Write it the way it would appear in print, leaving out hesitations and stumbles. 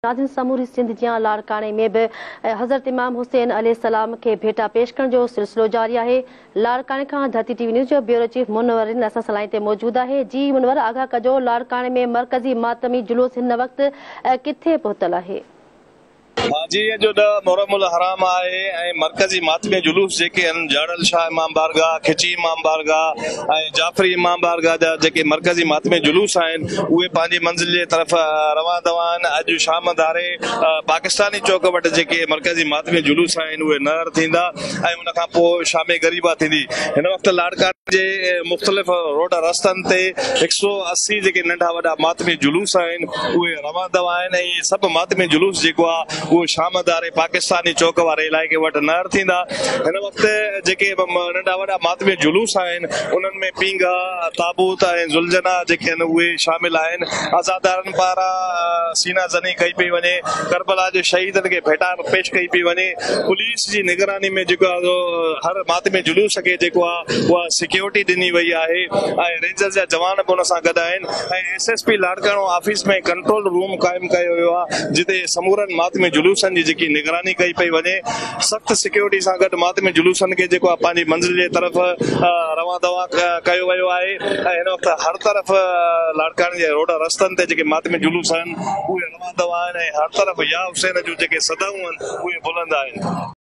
नाज़रीन समूरी सिंध जिया लाड़काने में भी हज़रत इमाम हुसैन अलैहिस्सलाम के भेटा पेश करण जो सिलसिलो जारी है। लाड़काने का धरती टीवी न्यूज़ जो ब्यूरो चीफ मुनवर असा सलाई ते मौजूद है। जी मुनवर, आगाह कजो, लाड़काने में मरकजी मातमी जुलूस हिन वक्त किथे पहुतल है? जी, जो मुहर्रमुल हराम आहे ऐं मरकज़ी मातमी जुलूस जेके आहिनि जाड़ल शाह इमाम बारगाह, खिची इमाम बारगाह ऐं जाफरी इमाम बारगाह जा जेके मरकज़ी मातमी जुलूस आहिनि उहे पंहिंजी मंज़िल जे तरफ़ रवां दवा आहिनि। अॼु शाम धारे पाकिस्तानी चौक वटि जेके मरकज़ी मातमी जुलूस आहिनि उहे नहर थींदा ऐं उन खां पोइ शाम गरीबा थींदी। हिन वक़्तु लाड़काने जे मुख़्तलिफ़ रोड रस्तनि ते 180 जेके नंढा वॾा मातमी जुलूस आहिनि उहे रवां दवा आहिनि ऐं इहे सभु मातमी जुलूस जेको आहे वो शाम दारे पाकिस्तानी चौक वारे इलाइक़े वटि नहर थींदा। हिन वक़्तु जेके नंढा वॾा मातमी जुलूस आहिनि उन्हनि में पींगा, ताबूत ऐं ज़ुलझना जेके आहिनि उहे शामिल आहिनि। अज़ादारनि पारां सीना ज़नी कई पई वञे, करबला जे शहीदनि खे भेटा पेश कई पई वञे। पुलिस जी निगरानी में जेको आहे हर मातमी जुलूस खे जेको आहे उहा सिक्योरिटी ॾिनी वई आहे ऐं रेंजर जा जवान बि उन सां गॾु आहिनि ऐं SSP लाड़काणो ऑफिस में कंट्रोल रूम क़ाइमु कयो वियो आहे जिते समूरनि मातमी जुलूसनि जी जेकी निगरानी कई पई वञे। सख़्त सिक्योरिटी सां गॾु मातमी जुलूसनि खे जेको आहे पंहिंजी मंज़िल जे तरफ़ रवां दवा कयो वियो आहे ऐं हिन वक़्तु हर तरफ़ लाड़काणे जे रोड रस्तनि ते जेके मातमी जुलूस आहिनि उहे रवां दवा आहिनि ऐं हर तरफ़ या हुसैन जूं जेके सदाऊं आहिनि उहे बुलंद आहिनि।